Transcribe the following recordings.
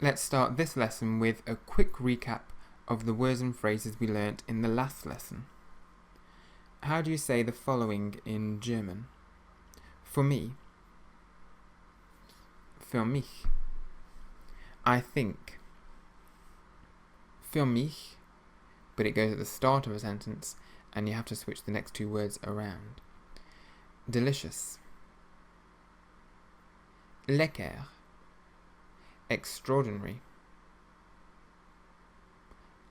Let's start this lesson with a quick recap of the words and phrases we learnt in the last lesson. How do you say the following in German? For me. Für mich. I think. Für mich, but it goes at the start of a sentence and you have to switch the next two words around. Delicious. Lecker. Extraordinary.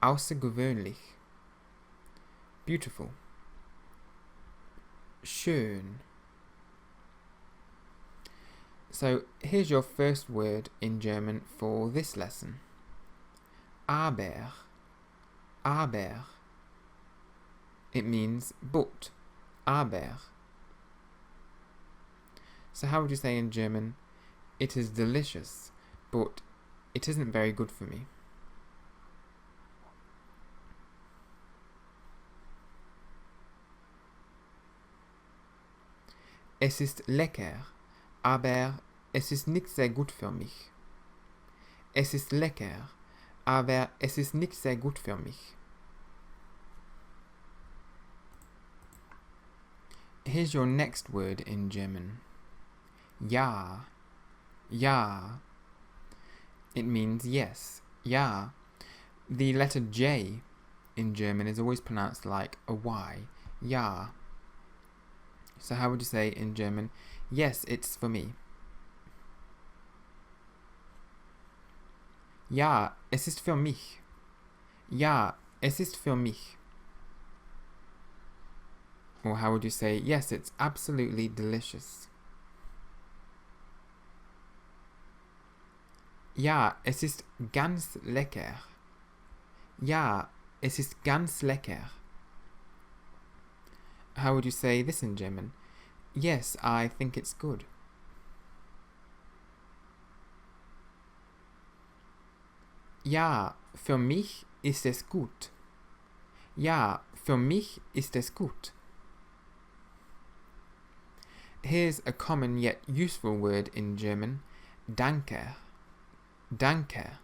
Außergewöhnlich. Beautiful. Schön. So here's your first word in German for this lesson. Aber. Aber. It means but. Aber. So how would you say in German, it is delicious, but it isn't very good for me? Es ist lecker, aber es ist nicht sehr gut für mich. Es ist lecker, aber es ist nicht sehr gut für mich. Here's your next word in German. Ja. Ja. It means yes. Ja. The letter J in German is always pronounced like a Y. Ja. So how would you say in German, yes, it's for me? Ja, es ist für mich. Ja, es ist für mich. Or how would you say, yes, it's absolutely delicious? Ja, es ist ganz lecker. Ja, es ist ganz lecker. How would you say this in German? Yes, I think it's good. Ja, für mich ist es gut. Ja, für mich ist es gut. Here's a common yet useful word in German, danke. Danke.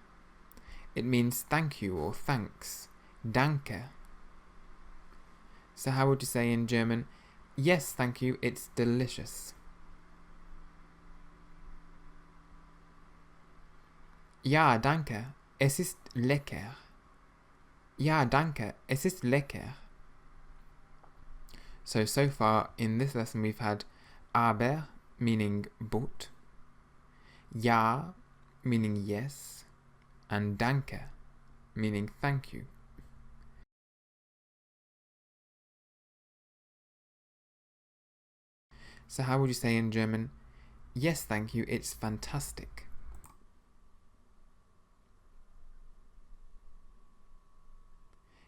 It means thank you or thanks. Danke. So how would you say in German, yes, thank you, it's delicious? Ja, danke, es ist lecker. Ja, danke, es ist lecker. So far in this lesson we've had aber, meaning but, ja, meaning yes, and danke, meaning thank you. So how would you say in German, yes, thank you, it's fantastic?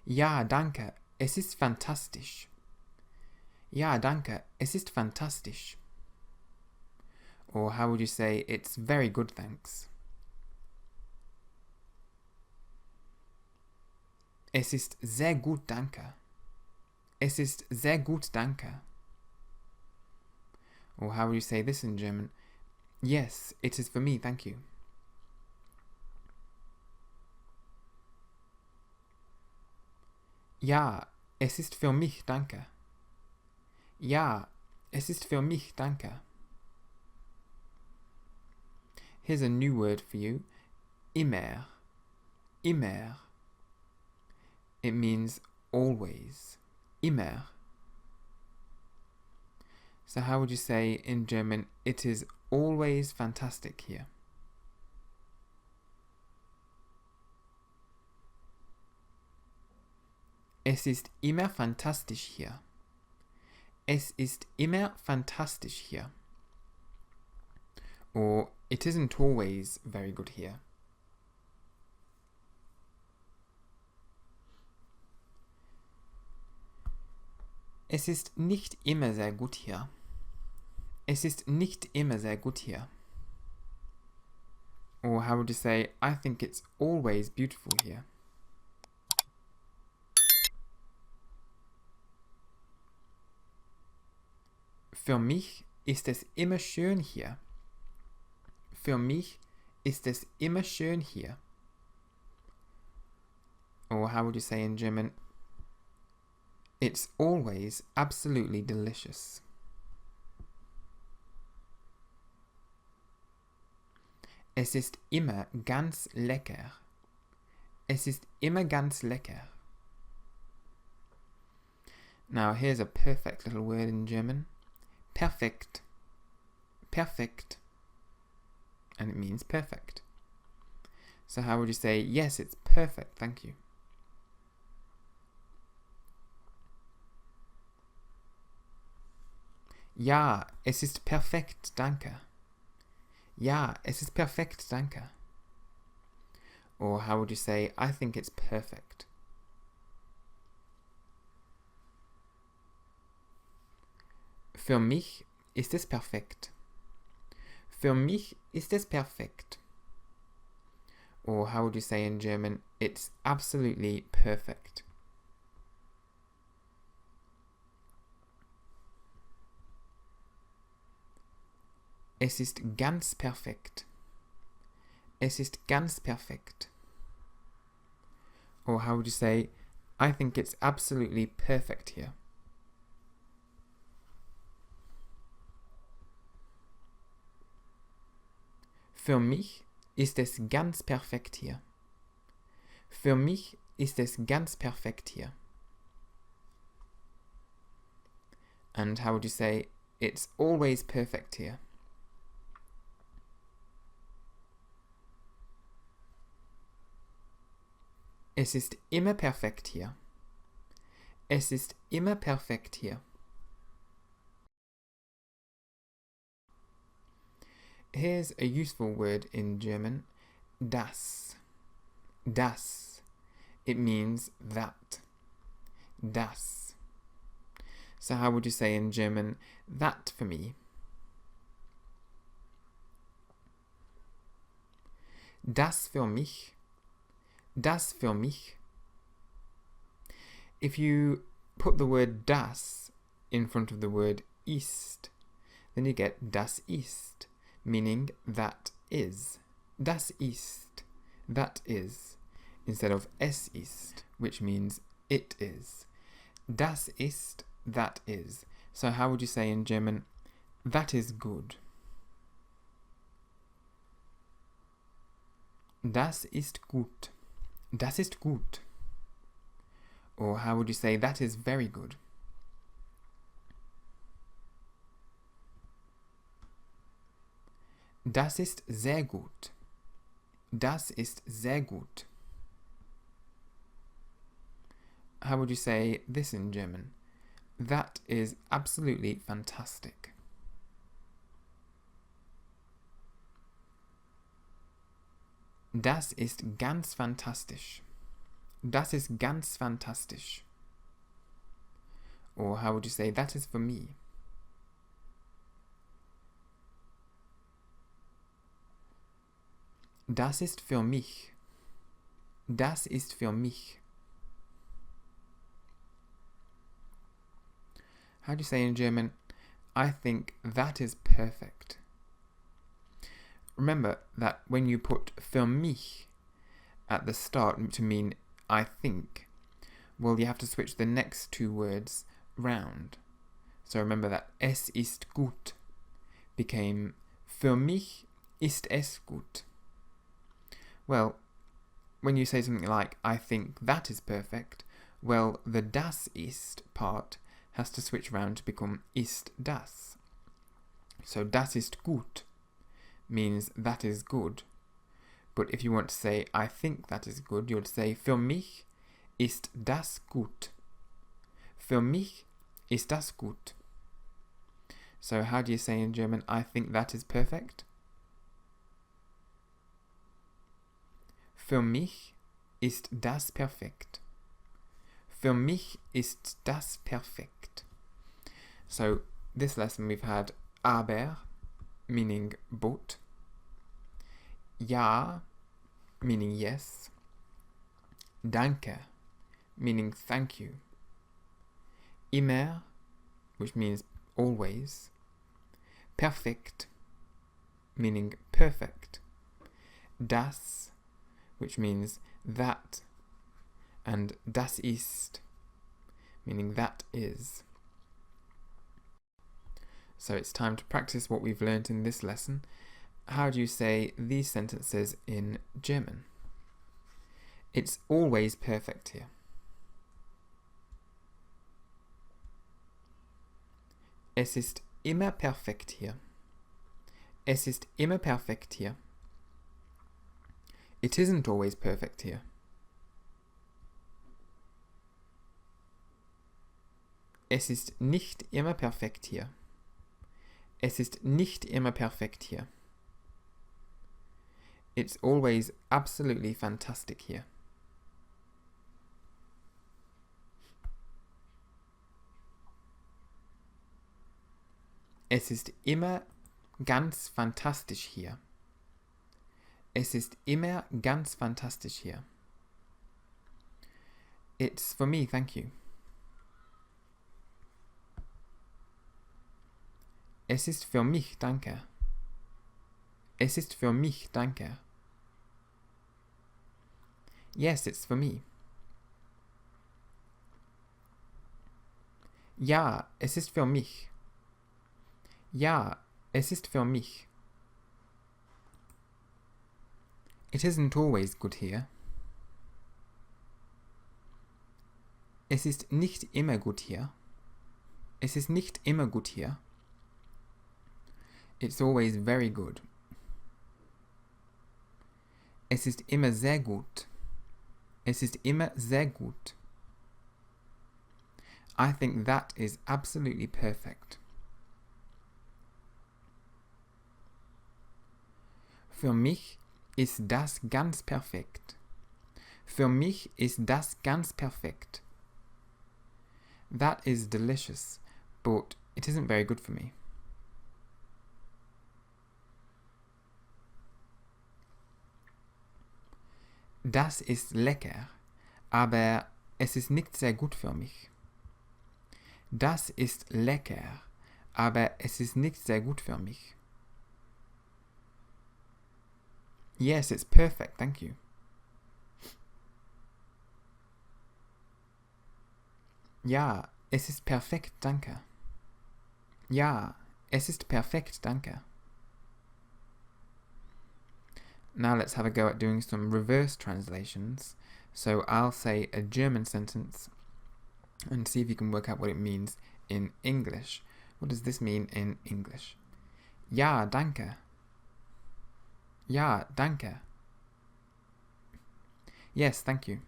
Ja, danke, es ist fantastisch. Ja, danke, es ist fantastisch. Or how would you say, it's very good, thanks? Es ist sehr gut, danke. Es ist sehr gut, danke. Or how would you say this in German? Yes, it is for me, thank you. Ja, es ist für mich, danke. Ja, es ist für mich, danke. Here's a new word for you, immer. Immer. It means always. Immer. So how would you say in German, it is always fantastic here? Es ist immer fantastisch hier. Es ist immer fantastisch hier. Or, it isn't always very good here. Es ist nicht immer sehr gut hier. Es ist nicht immer sehr gut hier. Or how would you say, I think it's always beautiful here? Für mich ist es immer schön hier. Für mich ist es immer schön hier? Or how would you say in German, it's always absolutely delicious. Es ist immer ganz lecker. Es ist immer ganz lecker. Now here's a perfect little word in German. Perfekt. Perfekt. And it means perfect. So how would you say, yes, it's perfect, thank you? Ja, es ist perfekt, danke. Ja, es ist perfekt, danke. Or how would you say, I think it's perfect? Für mich ist es perfekt. Für mich ist es perfekt. Or how would you say in German, it's absolutely perfect? Es ist ganz perfekt. Es ist ganz perfekt. Or how would you say, I think it's absolutely perfect here? Für mich ist es ganz perfekt hier. Für mich ist es ganz perfekt hier. And how would you say, it's always perfect here? Es ist immer perfekt hier. Es ist immer perfekt hier. Here's a useful word in German, das. Das. It means that. Das. So how would you say in German, that for me? Das für mich. Das für mich. If you put the word das in front of the word ist, then you get das ist, meaning that is. Das ist, that is, instead of es ist, which means it is. Das ist, that is. So how would you say in German, that is good? Das ist gut. Das ist gut. Or how would you say, that is very good? Das ist sehr gut. Das ist sehr gut. How would you say this in German? That is absolutely fantastic. Das ist ganz fantastisch. Das ist ganz fantastisch. Or how would you say, that is for me? Das ist für mich. Das ist für mich. How do you say in German, I think that is perfect? Remember that when you put für mich at the start to mean I think, well, you have to switch the next two words round. So remember that es ist gut became für mich ist es gut. Well, when you say something like I think that is perfect, well, the das ist part has to switch round to become ist das. So das ist gut means that is good. But if you want to say I think that is good, you'd say für mich ist das gut. Für mich ist das gut. So how do you say in German, I think that is perfect? Für mich ist das perfekt. Für mich ist das perfekt. So this lesson we've had aber, meaning but, ja, meaning yes, danke, meaning thank you, immer, which means always, perfekt, meaning perfect, das, which means that, and das ist, meaning that is. So it's time to practice what we've learned in this lesson. How do you say these sentences in German? It's always perfect here. Es ist immer perfekt hier. Es ist immer perfekt hier. It isn't always perfect here. Es ist nicht immer perfekt hier. Es ist nicht immer perfekt hier. It's always absolutely fantastic here. Es ist immer ganz fantastisch hier. Es ist immer ganz fantastisch hier. It's for me, thank you. Es ist für mich, danke. Es ist für mich, danke. Yes, it's for me. Ja, es ist für mich. Ja, es ist für mich. It isn't always good here. Es ist nicht immer gut hier. Es ist nicht immer gut hier. It's always very good. Es ist immer sehr gut. Es ist immer sehr gut. I think that is absolutely perfect. Für mich ist das ganz perfekt. Für mich ist das ganz perfekt. That is delicious, but it isn't very good for me. Das ist lecker, aber es ist nicht sehr gut für mich. Das ist lecker, aber es ist nicht sehr gut für mich. Yes, it's perfect, thank you. Ja, es ist perfekt, danke. Ja, es ist perfekt, danke. Now let's have a go at doing some reverse translations. So I'll say a German sentence and see if you can work out what it means in English. What does this mean in English? Ja, danke. Ja, danke. Yes, thank you.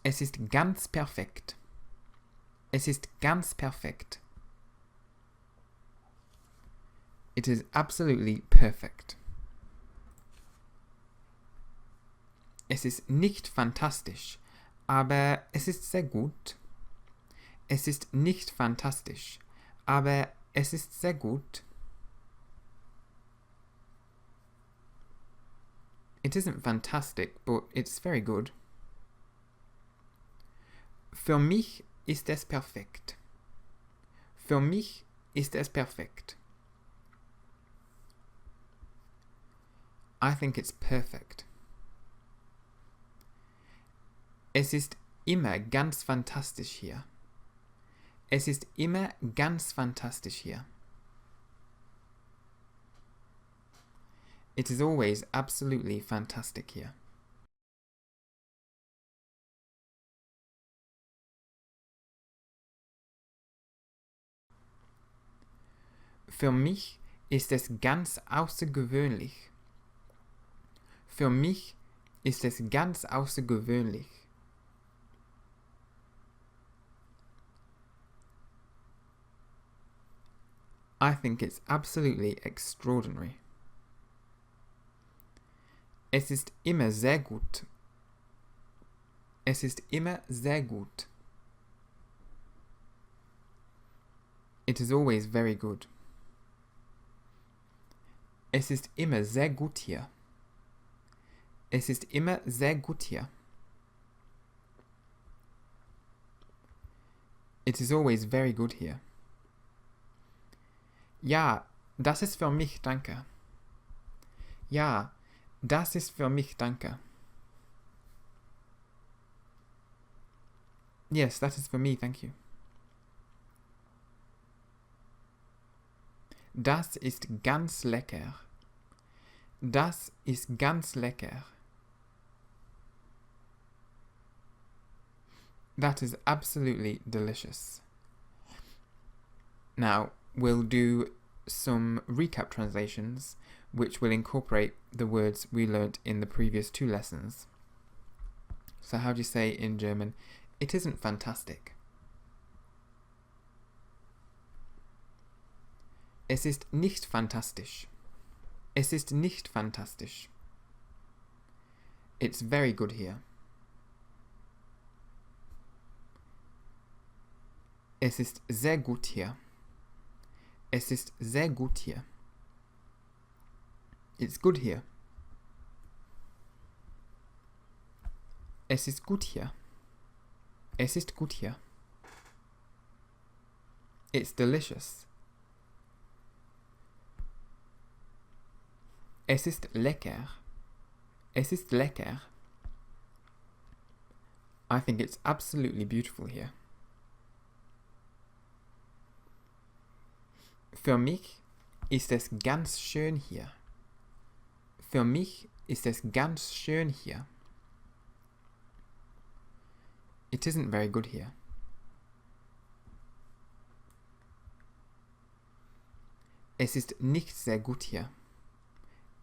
Es ist ganz perfekt. Es ist ganz perfekt. It is absolutely perfect. Es ist nicht fantastisch, aber es ist sehr gut. Es ist nicht fantastisch, aber es ist sehr gut. It isn't fantastic, but it's very good. Für mich ist es perfekt. Für mich ist es perfekt. I think it's perfect. Es ist immer ganz fantastisch hier. Es ist immer ganz fantastisch hier. It is always absolutely fantastic here. Für mich ist es ganz außergewöhnlich. Für mich ist es ganz außergewöhnlich. I think it's absolutely extraordinary. Es ist immer sehr gut. Es ist immer sehr gut. It is always very good. Es ist immer sehr gut hier. Es ist immer sehr gut hier. It is always very good here. Ja, das ist für mich, danke. Ja, das ist für mich, danke. Yes, that is for me, thank you. Das ist ganz lecker. Das ist ganz lecker. That is absolutely delicious. Now, we'll do some recap translations which will incorporate the words we learnt in the previous 2 lessons. So how do you say in German, it isn't fantastic? Es ist nicht fantastisch. Es ist nicht fantastisch. It's very good here. Es ist sehr gut hier. Es ist sehr gut hier. It's good here. Es ist gut hier. Es ist gut hier. It's delicious. Es ist lecker. Es ist lecker. I think it's absolutely beautiful here. Für mich ist es ganz schön hier. Für mich ist es ganz schön hier. It isn't very good here. Es ist nicht sehr gut hier.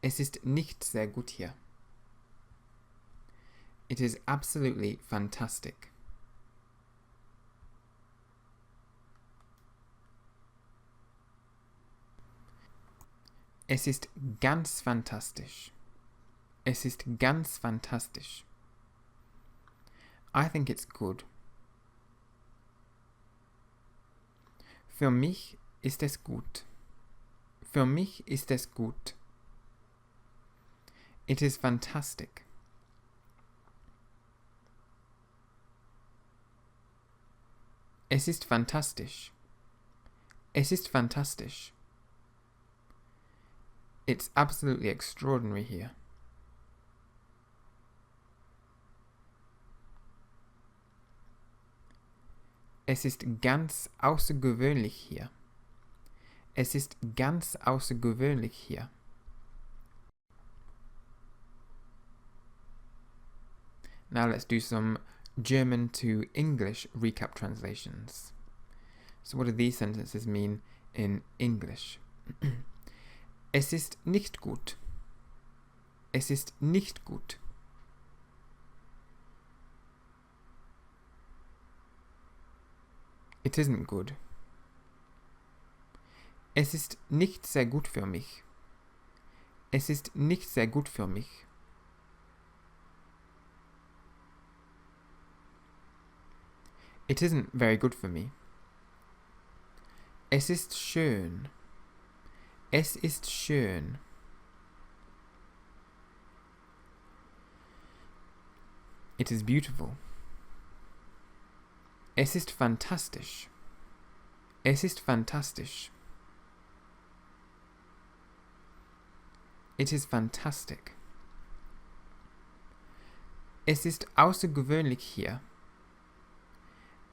Es ist nicht sehr gut hier. It is absolutely fantastic. Es ist ganz fantastisch. Es ist ganz fantastisch. I think it's good. Für mich ist es gut. Für mich ist es gut. It is fantastic. Es ist fantastisch. Es ist fantastisch. It's absolutely extraordinary here. Es ist ganz außergewöhnlich hier. Es ist ganz außergewöhnlich hier. Now let's do some German to English recap translations. So what do these sentences mean in English? Es ist nicht gut. Es ist nicht gut. It isn't good. Es ist nicht sehr gut für mich. Es ist nicht sehr gut für mich. It isn't very good for me. Es ist schön. Es ist schön. It is beautiful. Es ist fantastisch. Es ist fantastisch. It is fantastic. Es ist außergewöhnlich hier.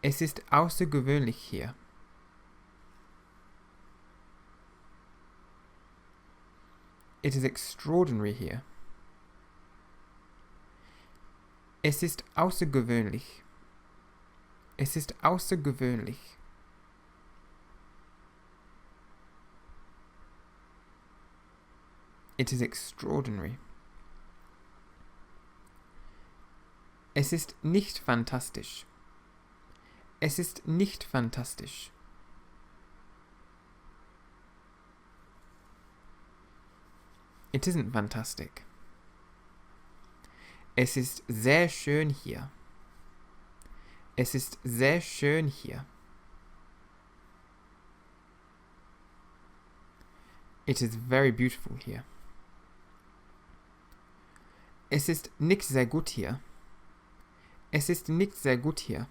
Es ist außergewöhnlich hier. It is extraordinary here. Es ist außergewöhnlich. Es ist außergewöhnlich. It is extraordinary. Es ist nicht fantastisch. Es ist nicht fantastisch. It isn't fantastic. Es ist sehr schön hier. Es ist sehr schön hier. It is very beautiful here. Es ist nicht sehr gut hier. Es ist nicht sehr gut hier.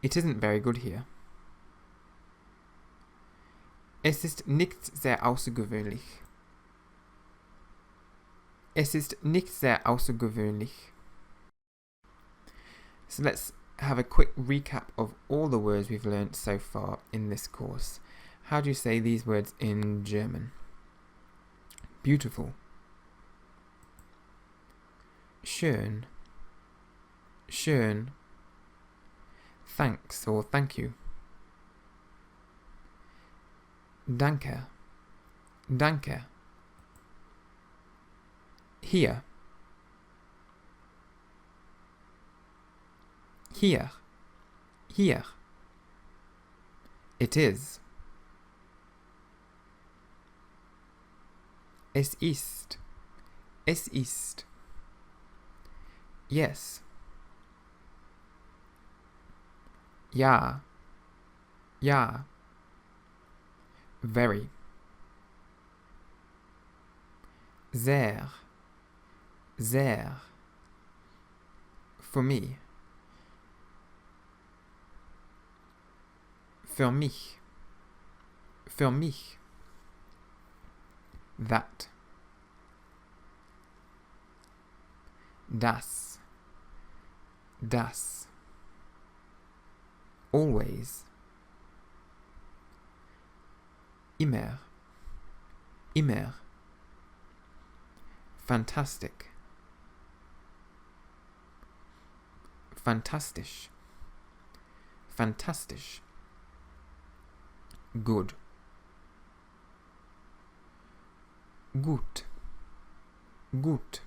It isn't very good here. Es ist nicht sehr außergewöhnlich. Es ist nicht sehr außergewöhnlich. So let's have a quick recap of all the words we've learnt so far in this course. How do you say these words in German? Beautiful. Schön. Schön. Thanks or thank you. Danke. Danke. Hier. Hier. Hier. It is. Es ist. Es ist. Yes. Ja. Ja. Very. Sehr. Sehr. For me. Für mich. Für mich. That. Das. Das. Always. Immer. Immer. Fantastic. Fantastisch. Fantastisch. Good. Gut. Gut.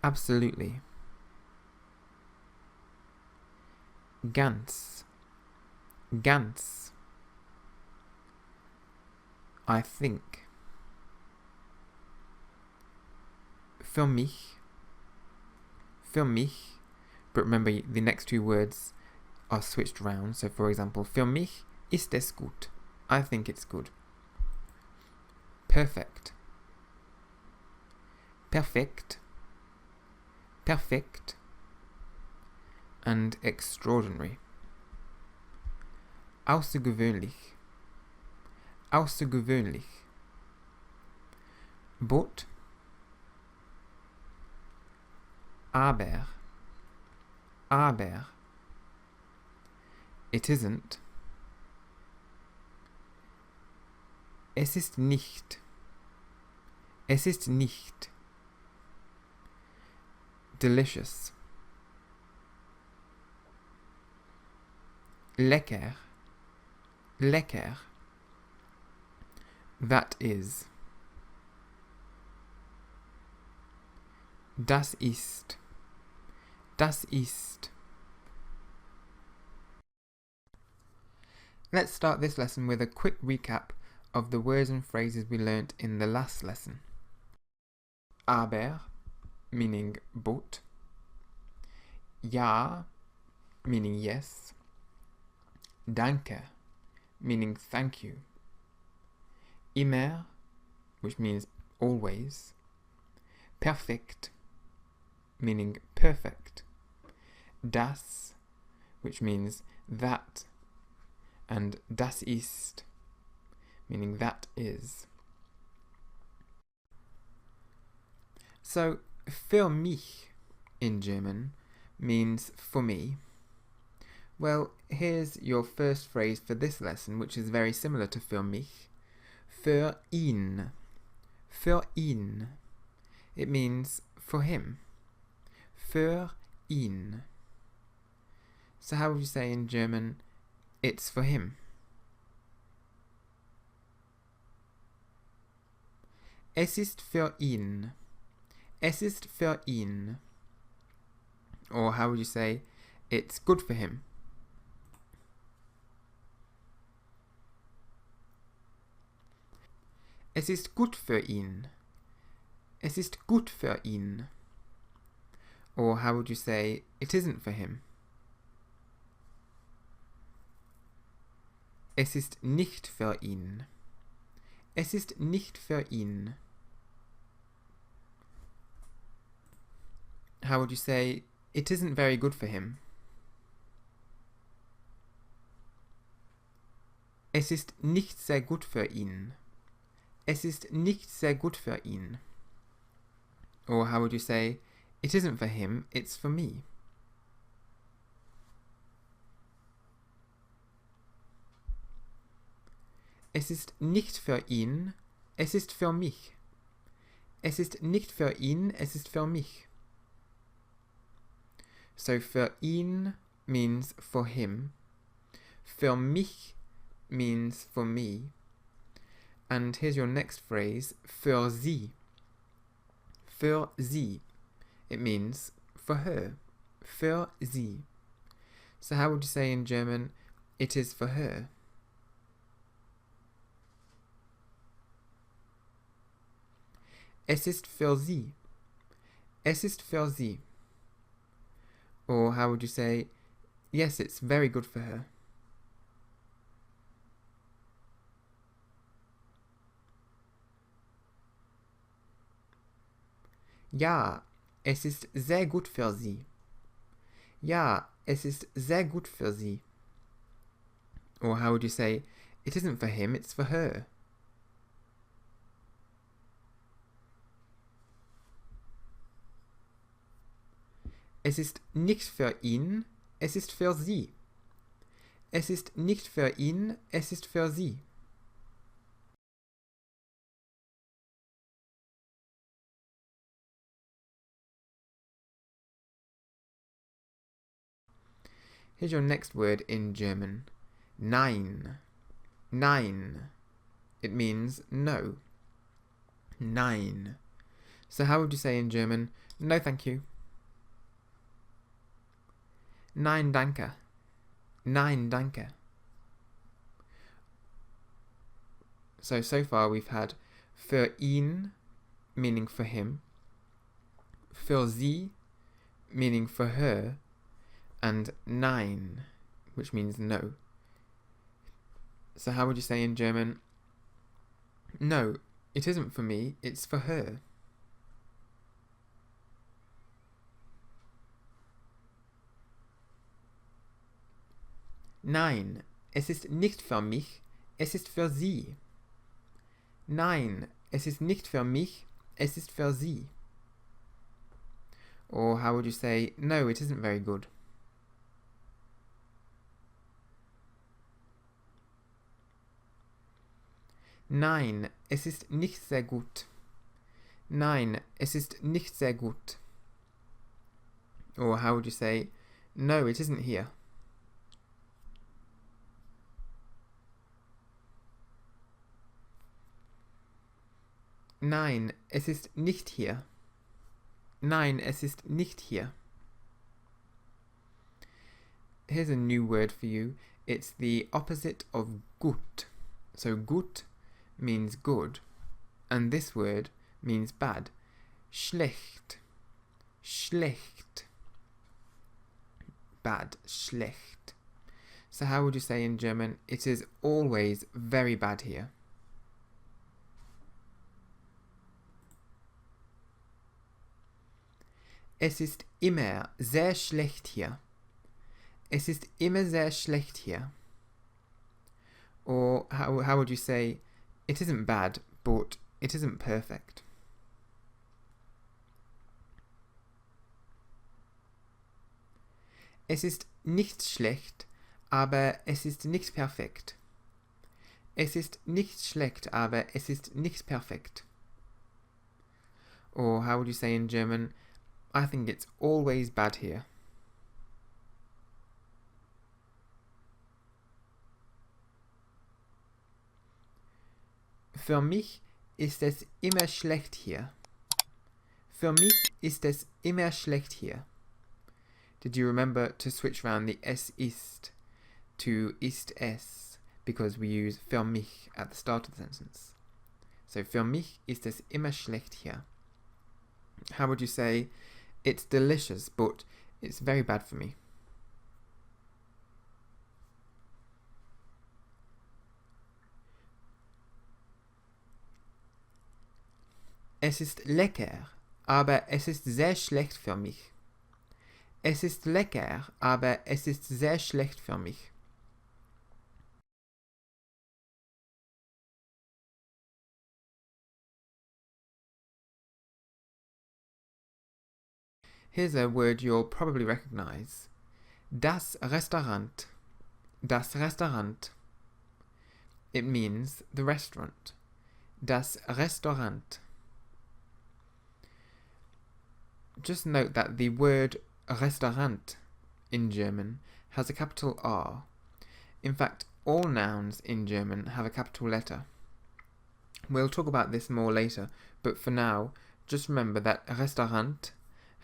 Absolutely. Ganz. Ganz. I think. Für mich. Für mich. But remember, the next two words are switched round. So, for example, für mich ist es gut. I think it's good. Perfect. Perfect. Perfect. And extraordinary. Außergewöhnlich. Außergewöhnlich. But. Aber. Aber. It isn't. Es ist nicht. Es ist nicht. Delicious. Lecker. Lecker. That is. Das ist. Das ist. Let's start this lesson with a quick recap of the words and phrases we learnt in the last lesson. Aber, meaning but. Ja, meaning yes. Danke, meaning thank you. Immer, which means always. Perfekt, meaning perfect. Das, which means that. And das ist, meaning that is. So, für mich in German means for me. Well, here's your first phrase for this lesson, which is very similar to für mich. Für ihn. Für ihn. It means for him. Für ihn. So how would you say in German, it's for him? Es ist für ihn. Es ist für ihn. Or how would you say, it's good for him? Es ist gut für ihn. Es ist gut für ihn. Or how would you say, it isn't for him? Es ist nicht für ihn. Es ist nicht für ihn. How would you say, it isn't very good for him? Es ist nicht sehr gut für ihn. Es ist nicht sehr gut für ihn. Or how would you say, it isn't for him, it's for me. Es ist nicht für ihn, es ist für mich. Es ist nicht für ihn, es ist für mich. So für ihn means for him. Für mich means for me. And here's your next phrase, für sie. Für sie. It means for her. Für sie. So how would you say in German, it is for her? Es ist für sie. Es ist für sie. Or how would you say, yes, it's very good for her. Ja, es ist sehr gut für sie. Ja, es ist sehr gut für sie. Or how would you say, it isn't for him, it's for her. Es ist nicht für ihn, es ist für sie. Es ist nicht für ihn, es ist für sie. Here's your next word in German. Nein. Nein. It means no. Nein. So how would you say in German, no thank you? Nein, danke. Nein, danke. So far we've had für ihn, meaning for him, für sie, meaning for her, and nein, which means no. So how would you say in German, no, it isn't for me, it's for her? Nein, es ist nicht für mich, es ist für sie. Nein, es ist nicht für mich, es ist für sie. Or how would you say, no, it isn't very good? Nein, es ist nicht sehr gut. Nein, es ist nicht sehr gut. Or how would you say, no, it isn't here? Nein, es ist nicht hier. Nein, es ist nicht hier. Here's a new word for you. It's the opposite of gut. So gut means good, and this word means bad. Schlecht. Schlecht. Bad. Schlecht. So how would you say in German, it is always very bad here? Es ist immer sehr schlecht hier. Es ist immer sehr schlecht hier. Or how would you say, it isn't bad, but it isn't perfect? Es ist nicht schlecht, aber es ist nicht perfekt. Es ist nicht schlecht, aber es ist nicht perfekt. Or how would you say in German, I think it's always bad here. Für mich ist es immer schlecht hier. Für mich ist es immer schlecht hier. Did you remember to switch around the es ist to ist es, because we use für mich at the start of the sentence. So für mich ist es immer schlecht hier. How would you say, it's delicious, but it's very bad for me? Es ist lecker, aber es ist sehr schlecht für mich. Es ist lecker, aber es ist sehr schlecht für mich. Here's a word you'll probably recognize. Das Restaurant. Das Restaurant. It means the restaurant. Das Restaurant. Just note that the word Restaurant in German has a capital R. In fact, all nouns in German have a capital letter. We'll talk about this more later, but for now, just remember that Restaurant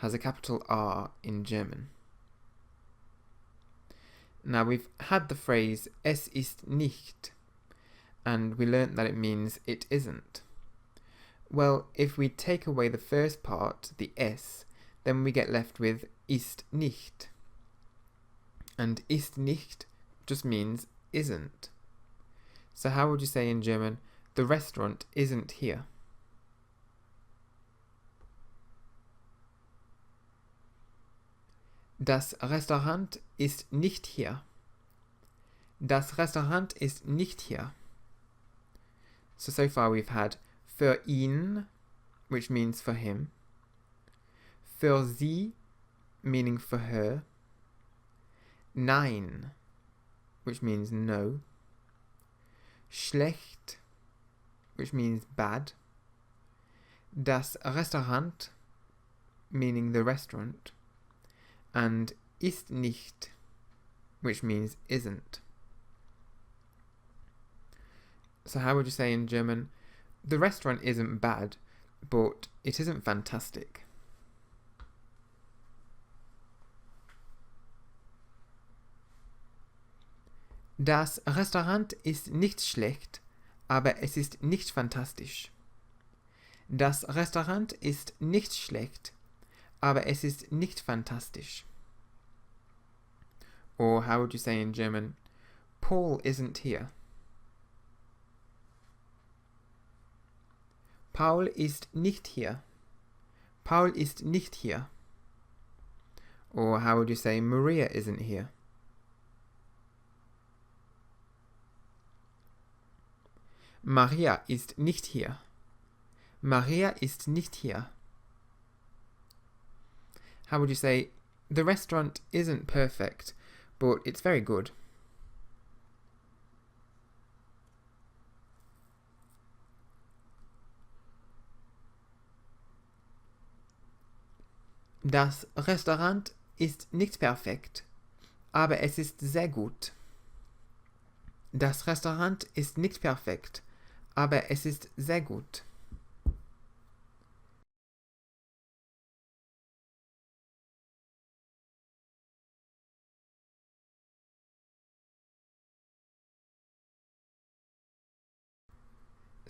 has a capital R in German. Now we've had the phrase Es ist nicht, and we learnt that it means it isn't. Well, if we take away the first part, the S, then we get left with ist nicht. And ist nicht just means isn't. So how would you say in German, the restaurant isn't here? Das Restaurant ist nicht hier. Das Restaurant ist nicht hier. So far we've had für ihn, which means for him. Für sie, meaning for her. Nein, which means no. Schlecht, which means bad. Das Restaurant, meaning the restaurant. And ist nicht, which means isn't. So how would you say in German, the restaurant isn't bad, but it isn't fantastic? Das Restaurant ist nicht schlecht, aber es ist nicht fantastisch. Das Restaurant ist nicht schlecht, aber es ist nicht fantastisch. Or how would you say in German, Paul isn't here. Paul ist nicht hier. Paul ist nicht hier. Or how would you say Maria isn't here? Maria ist nicht hier. Maria ist nicht hier. How would you say, the restaurant isn't perfect, but it's very good? Das Restaurant ist nicht perfekt, aber es ist sehr gut. Das Restaurant ist nicht perfekt, aber es ist sehr gut.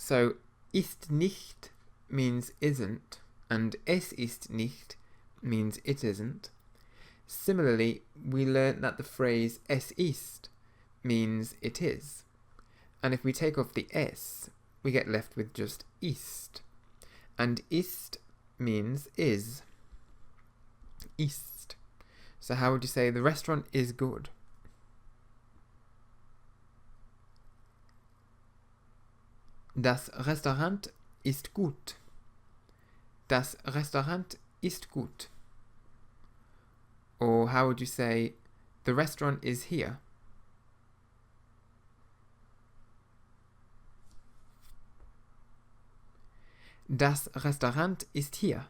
So, ist nicht means isn't, and es ist nicht means it isn't. Similarly, we learnt that the phrase es ist means it is. And if we take off the s, we get left with just ist. And ist means is. Ist. So how would you say the restaurant is good? Das Restaurant ist gut. Das Restaurant ist gut. Or how would you say, the restaurant is here? Das Restaurant ist hier.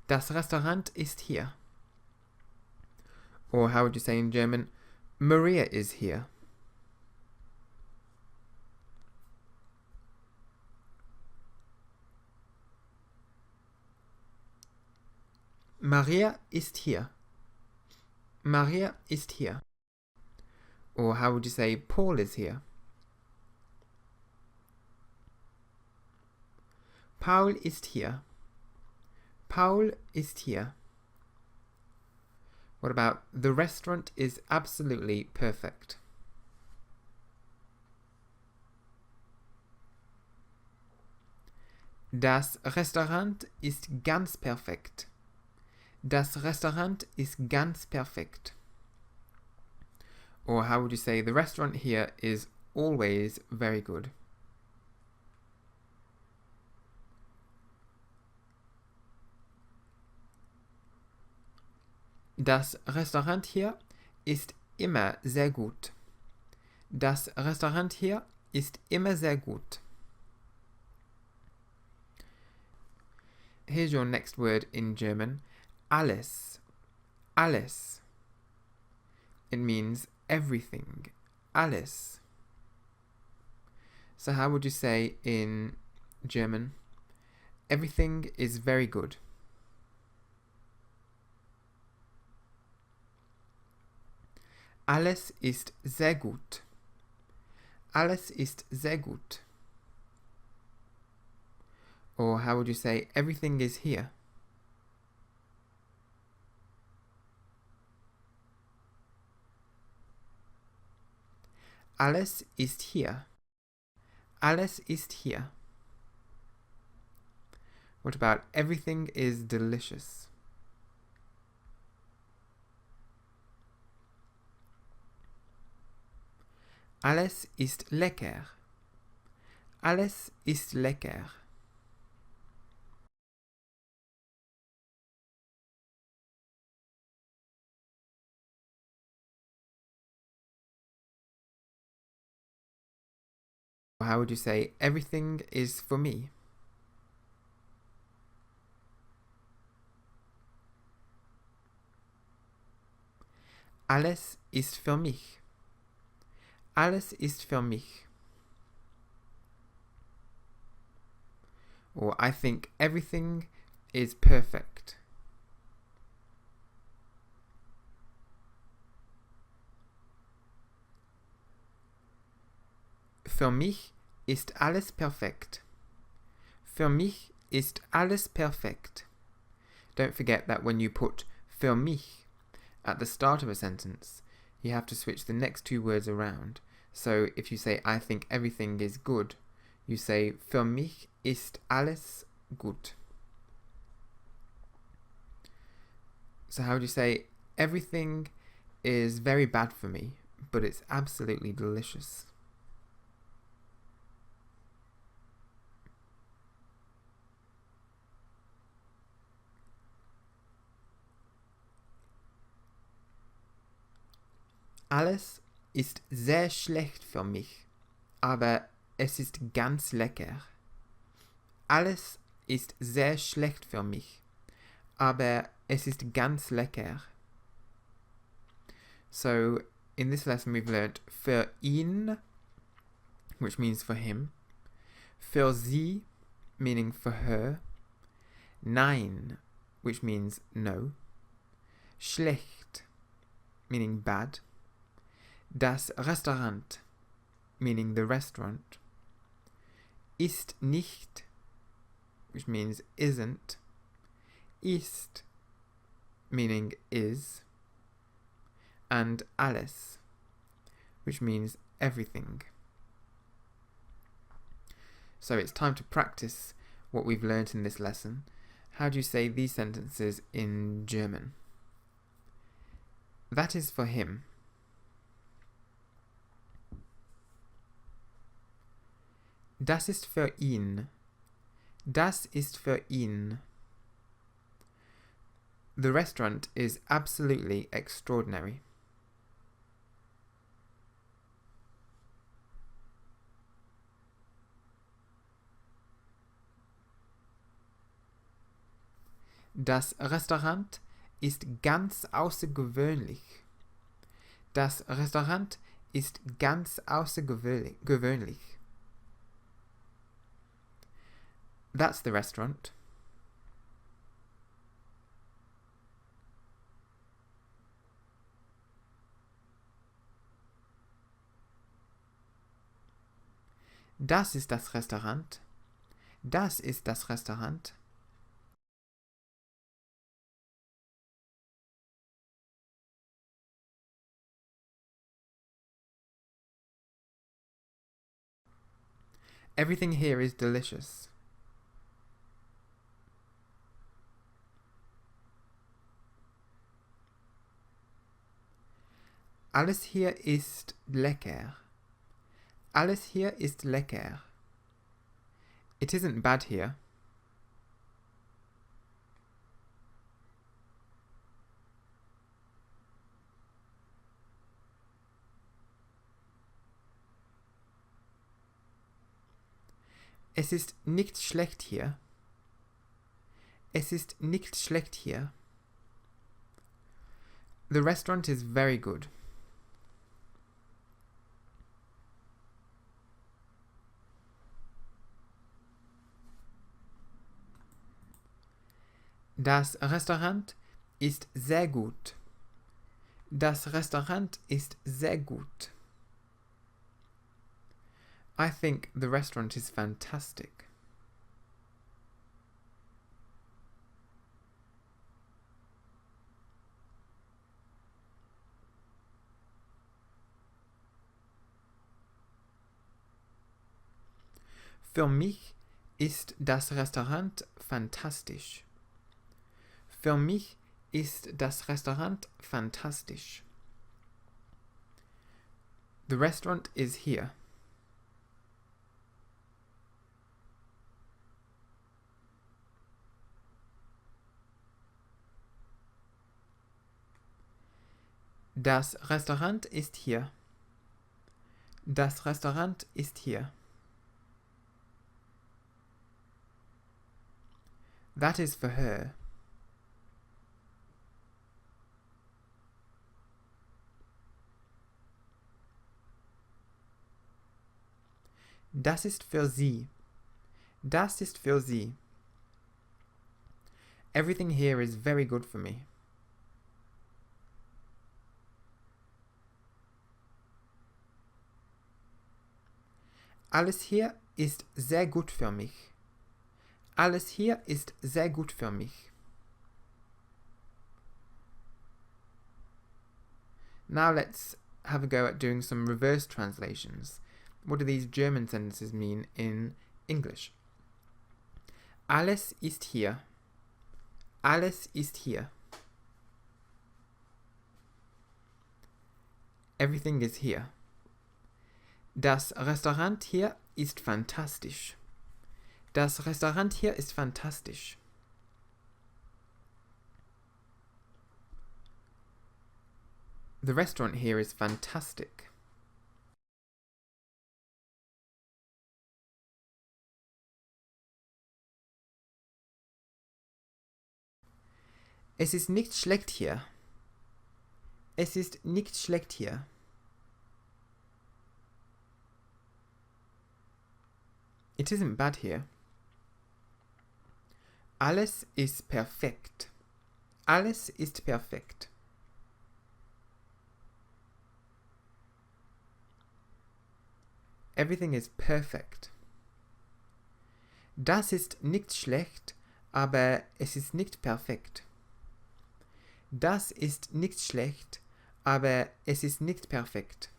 Das Restaurant ist hier. Or how would you say in German, Maria is here? Maria ist hier. Maria ist hier. Or how would you say Paul is here? Paul ist hier. Paul ist hier. What about the restaurant is absolutely perfect? Das Restaurant ist ganz perfekt. Das Restaurant ist ganz perfekt. Or how would you say the restaurant here is always very good? Das Restaurant hier ist immer sehr gut. Das Restaurant hier ist immer sehr gut. Here's your next word in German. Alles. Alles. It means everything. Alles. So how would you say in German? Everything is very good. Alles ist sehr gut. Alles ist sehr gut. Or how would you say everything is here? Alles ist hier. Alles ist hier. What about everything is delicious? Alles ist lecker. Alles ist lecker. How would you say everything is for me? Alles ist für mich. Alles ist für mich. Or I think everything is perfect. Für mich ist alles perfekt. Für mich ist alles perfekt. Don't forget that when you put für mich at the start of a sentence, you have to switch the next two words around. So if you say I think everything is good, you say für mich ist alles gut. So how would you say everything is very bad for me, but it's absolutely delicious? Alles ist sehr schlecht für mich, aber es ist ganz lecker. Alles ist sehr schlecht für mich, aber es ist ganz lecker. So, in this lesson we've learnt für ihn, which means for him, für sie, meaning for her, nein, which means no, schlecht, meaning bad, das Restaurant, meaning the restaurant, ist nicht, which means isn't, ist, meaning is, and alles, which means everything. So it's time to practice what we've learnt in this lesson. How do you say these sentences in German? That is for him. Das ist für ihn. Das ist für ihn. The restaurant is absolutely extraordinary. Das Restaurant ist ganz außergewöhnlich. Das Restaurant ist ganz außergewöhnlich. That's the restaurant. Das ist das Restaurant. Das ist das Restaurant. Everything here is delicious. Alles hier ist lecker. Alles hier ist lecker. It isn't bad here. Es ist nicht schlecht hier. Es ist nicht schlecht hier. The restaurant is very good. Das Restaurant ist sehr gut. Das Restaurant ist sehr gut. I think the restaurant is fantastic. Für mich ist das Restaurant fantastisch. Für mich ist das Restaurant fantastisch. The restaurant is here. Das Restaurant ist hier. Das Restaurant ist hier. That is for her. Das ist für sie. Das ist für sie. Everything here is very good for me. Alles hier ist sehr gut für mich. Alles hier ist sehr gut für mich. Now let's have a go at doing some reverse translations. What do these German sentences mean in English? Alles ist hier. Alles ist hier. Everything is here. Das Restaurant hier ist fantastisch. Das Restaurant hier ist fantastisch. The restaurant here is fantastic. Es ist nicht schlecht hier. Es ist nicht schlecht hier. It isn't bad here. Alles ist perfekt. Alles ist perfekt. Everything is perfect. Das ist nicht schlecht, aber es ist nicht perfekt. Das ist nicht schlecht, aber es ist nicht perfekt.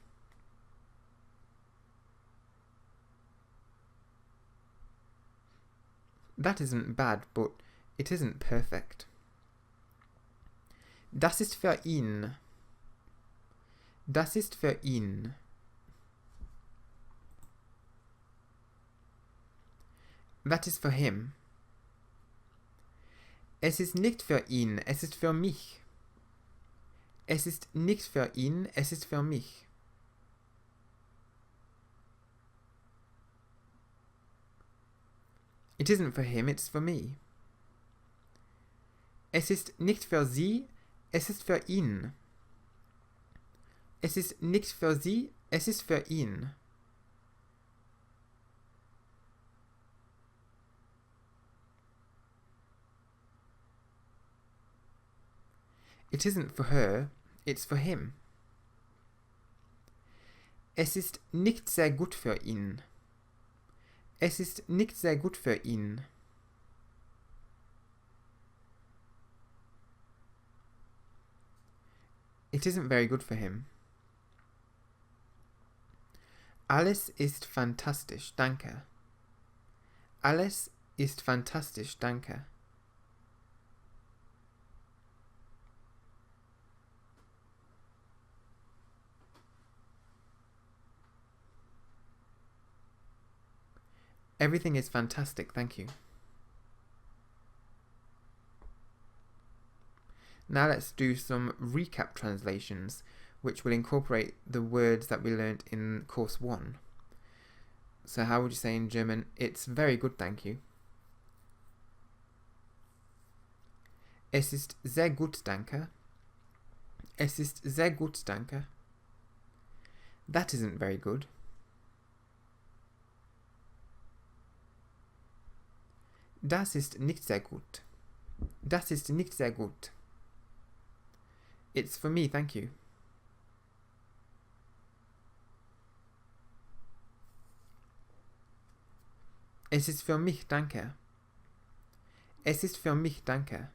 That isn't bad, but it isn't perfect. Das ist für ihn. Das ist für ihn. That is for him. Es ist nicht für ihn, es ist für mich. Es ist nicht für ihn, es ist für mich. It isn't for him, it's for me. Es ist nicht für sie, es ist für ihn. Es ist nicht für sie, es ist für ihn. It isn't for her, it's for him. Es ist nicht sehr gut für ihn. Es ist nicht sehr gut für ihn. It isn't very good for him. Alles ist fantastisch, danke. Alles ist fantastisch, danke. Everything is fantastic, thank you. Now let's do some recap translations, which will incorporate the words that we learnt in Course 1. So how would you say in German, it's very good, thank you? Es ist sehr gut, danke. Es ist sehr gut, danke. That isn't very good. Das ist nicht sehr gut. Das ist nicht sehr gut. It's for me, thank you. Es ist für mich, danke. Es ist für mich, danke.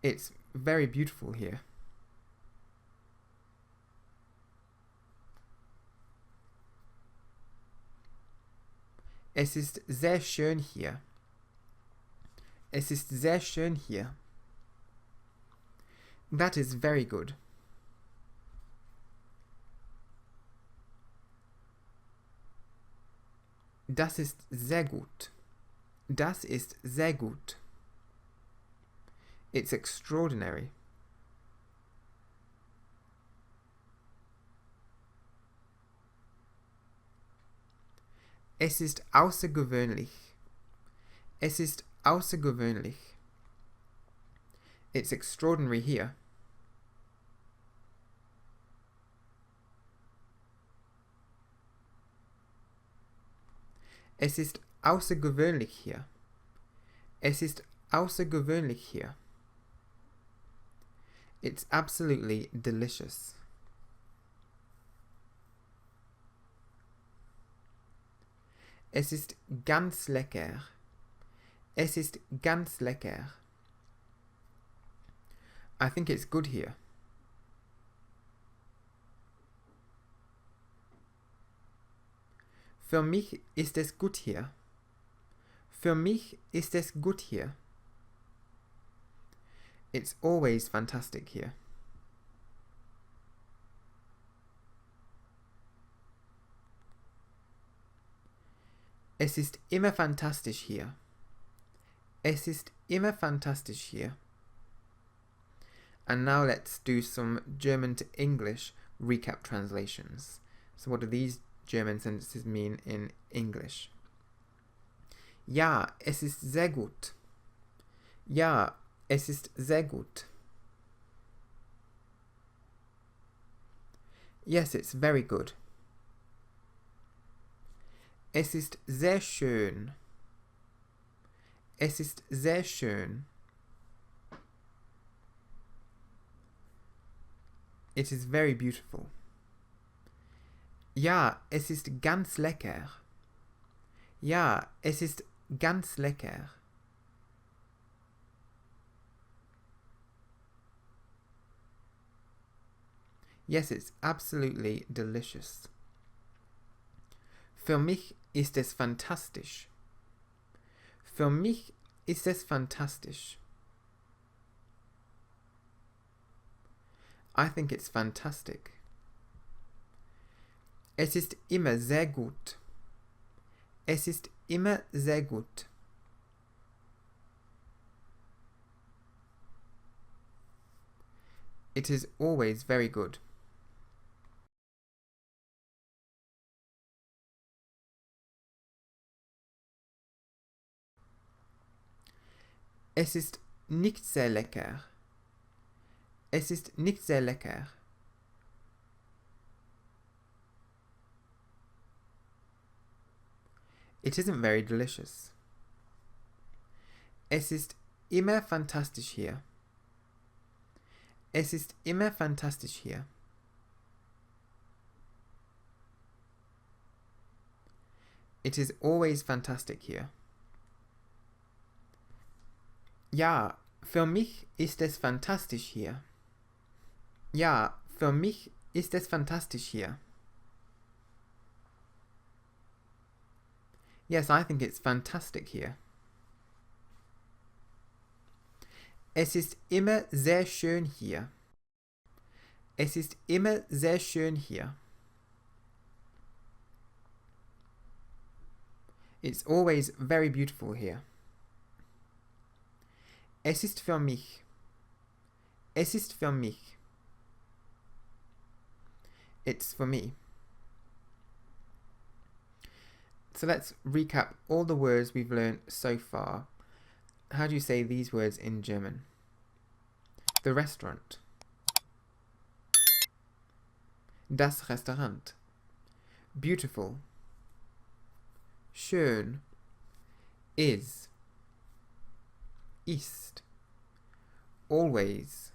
It's very beautiful here. Es ist sehr schön hier. Es ist sehr schön hier. That is very good. Das ist sehr gut. Das ist sehr gut. It's extraordinary. Es ist außergewöhnlich. Es ist außergewöhnlich. It's extraordinary here. Es ist außergewöhnlich hier. Es ist außergewöhnlich hier. It's absolutely delicious. Es ist ganz lecker. Es ist ganz lecker. I think it's good here. Für mich ist es gut hier. Für mich ist es gut hier. It's always fantastic here. Es ist immer fantastisch hier. Es ist immer fantastisch hier. And now let's do some German to English recap translations. So what do these German sentences mean in English? Ja, es ist sehr gut. Ja, es ist sehr gut. Yes, it's very good. Es ist sehr schön. Es ist sehr schön. It is very beautiful. Ja, es ist ganz lecker. Ja, es ist ganz lecker. Yes, it's absolutely delicious. Für mich ist es fantastisch. Für mich ist es fantastisch. I think it's fantastic. Es ist immer sehr gut. Es ist immer sehr gut. It is always very good. Es ist nicht sehr lecker. Es ist nicht sehr lecker. It isn't very delicious. Es ist immer fantastisch hier. Es ist immer fantastisch hier. It is always fantastic here. Ja, für mich ist es fantastisch hier. Ja, für mich ist es fantastisch hier. Yes, I think it's fantastic here. Es ist immer sehr schön hier. Es ist immer sehr schön hier. It's always very beautiful here. Es ist für mich. Es ist für mich. It's for me. So let's recap all the words we've learned so far. How do you say these words in German? The restaurant. Das Restaurant. Beautiful. Schön. Is. Ist. Always.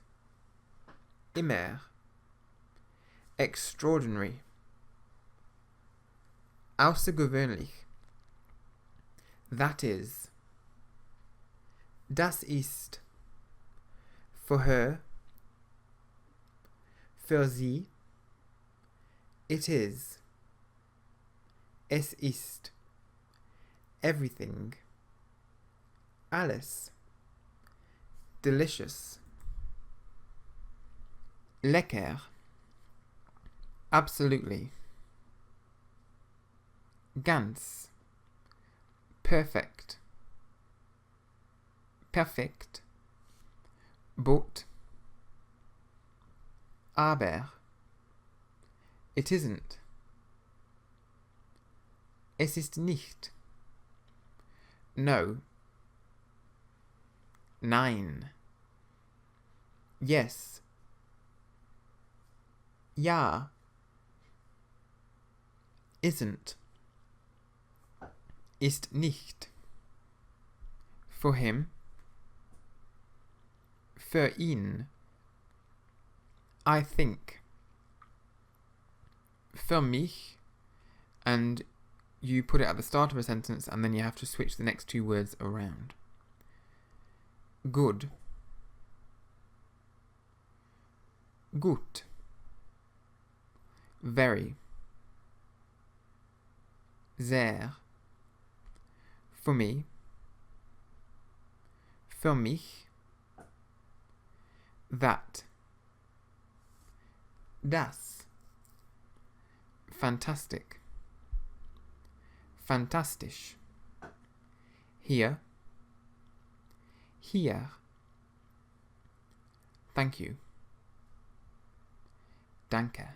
Immer. Extraordinary. Außergewöhnlich. That is. Das ist. For her. Für sie. It is. Es ist. Everything. Alles. Delicious. Lecker. Absolutely. Ganz. Perfect. Perfekt. But. Aber. It isn't. Es ist nicht. No. Nein. Yes. Ja. Isn't. Ist nicht. For him. Für ihn. I think. Für mich. And you put it at the start of a sentence and then you have to switch the next two words around. Good. Gut. Very. Sehr. For me. Für mich. That. Das. Fantastic. Fantastisch. Hier. Hier. Thank you. Danke.